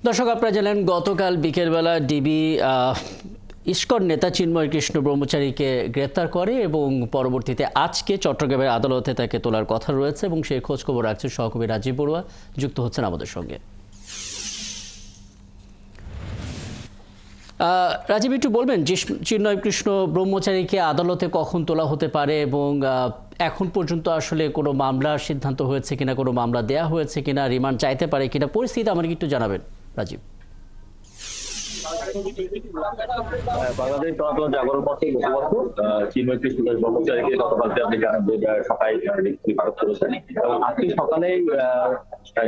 দর্শক, আপনারা জানেন গতকাল বিকেলবেলা ডিবি ইস্কন নেতা চিন্ময় কৃষ্ণ ব্রহ্মচারীকে গ্রেপ্তার করে এবং পরবর্তীতে আজকে চট্টগ্রামের আদালতে তাকে তোলার কথা রয়েছে এবং সেই খোঁজখবর রাখছেন সহকর্মী রাজীব বড়ুয়া, যুক্ত হচ্ছেন আমাদের সঙ্গে। রাজীব, একটু বলবেন চিন্ময় কৃষ্ণ ব্রহ্মচারীকে আদালতে কখন তোলা হতে পারে এবং এখন পর্যন্ত আসলে কোনো মামলার সিদ্ধান্ত হয়েছে কিনা, কোনো মামলা দেয়া হয়েছে কিনা, রিমান্ড চাইতে পারে কিনা, পরিস্থিতি আমাকে একটু জানাবেন রাজীব। বাংলাদেশ জনতা জাগরণ মঞ্চের মুখপাত্র চিন্ময় কৃষ্ণ ব্রহ্মচারীকে গতকালকে আপনি জানেন যে সকালে আটক করেছেন এবং আজকে সকালে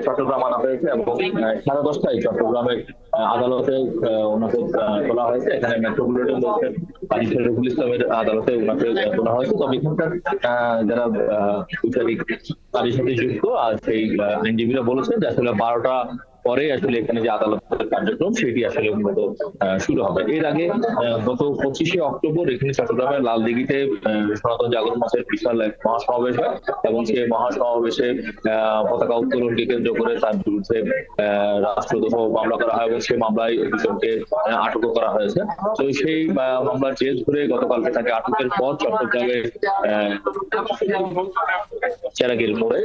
চট্টগ্রাম আনা হয়েছে এবং 10:30টায় চট্টগ্রামের আদালতে ওনাকে তোলা হয়েছে। এখানে মেট্রোপলিটন কাজী শরীফুল ইসলামের আদালতে ওনাকে তোলা হয়েছে। তবে এখানকার যারা বিচারিক তাদের সাথে যুক্ত আর সেই আইনজীবীরা বলেছেন যে আসলে 12টা পরে আসলে এখানে যে আদালতের কার্যক্রম সেটি আসলে মূলত শুরু হবে। এর আগে গত 25শে অক্টোবর এখানে চট্টগ্রামের লালদিঘিতে সনাতন জাগরণ মঞ্চের বিশাল এক মহাসমাবেশ হয় এবং সেই মহাসমাবেশে পতাকা উত্তোলনকে কেন্দ্র করে তার বিরুদ্ধে রাষ্ট্রদ্রোহ মামলা করা হয় এবং সেই মামলায় দুজনকে আটকও করা হয়েছে। তো সেই মামলার জের ধরে গতকালকে তাকে আটকের পর চট্টগ্রামের চেরাগীর মোড়ে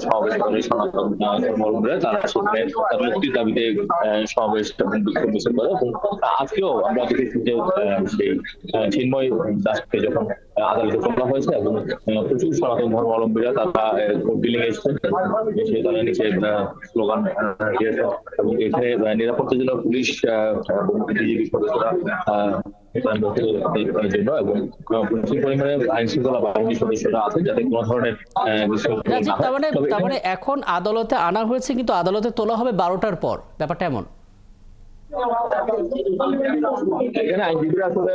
সমাবেশ করে সনাতন ধর্মাবলম্বীরা তারা সেখানে তার মুক্তির দাবিতে সমাবেশ এবং বিক্ষোভ মিছিল করে এবং আজকেও আমরা দেখেছি যে সেই চিন্ময় দাসকে যখন আদালতে তোলা হয়েছে এবং প্রচুর সনাতন ধর্মাবলম্বীরা তারা বিল্ডিং এ এসেছেন, এসে তারা নিচে স্লোগান দিয়েছেন এবং এখানে নিরাপত্তার জন্য পুলিশ এবং বিজেপি সদস্যরা জন্য এবং প্রচুর পরিমাণে আইন শৃঙ্খলা বাহিনীর সদস্যরা আছে যাতে কোনো ধরনের তার মানে এখন আদালতে আনা হয়েছে কিন্তু আদালতে তোলা হবে 12টার পর, ব্যাপারটা এমন? এখানে আইনজীবীরা আসলে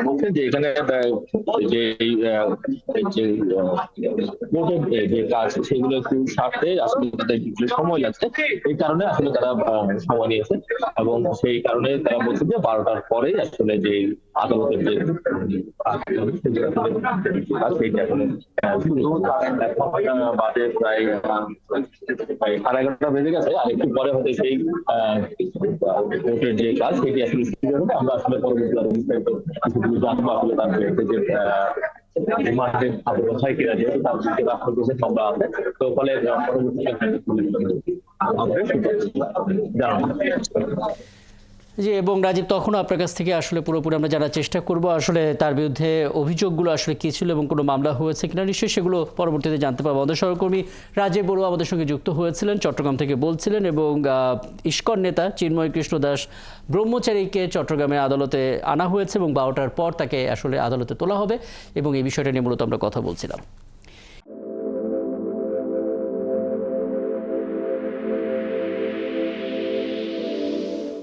বলছেন যে এখানে যে কাজ সেগুলো একটু সারতে আসলে তাদের সময় লাগছে, এই কারণে আসলে তারা সময় নিয়েছে এবং সেই কারণে তারা বলছে যে 12টার পরে আসলে যে আদালতের যে সেইটা আসলে বাজে প্রায় 11:30 বেজে গেছে। আর একটু পরে হয়তো সেই যে কাজ সেটি আসলে শুরু হবে। আমরা আসলে পরবর্তী জানবো আসলে তার যে রিমান্ডের আবেদন হয় কিনা, যেহেতু তার বিরুদ্ধে রাষ্ট্র মামলা আছে, তো ফলে জি, এবং রাজীব, তখনও আপনার কাছ থেকে আসলে পুরোপুরি আমরা জানার চেষ্টা করব আসলে তার বিরুদ্ধে অভিযোগগুলো আসলে কী ছিল এবং কোনো মামলা হয়েছে কিনা। নিশ্চয়ই সেগুলো পরবর্তীতে জানতে পারবো। আমাদের সহকর্মী রাজীব বড়ুয়া আমাদের সঙ্গে যুক্ত হয়েছিলেন, চট্টগ্রাম থেকে বলছিলেন এবং ইস্কন নেতা চিন্ময় কৃষ্ণ দাস ব্রহ্মচারীকে চট্টগ্রামের আদালতে আনা হয়েছে এবং 12টার পর তাকে আসলে আদালতে তোলা হবে এবং এই বিষয়টা নিয়ে মূলত আমরা কথা বলছিলাম।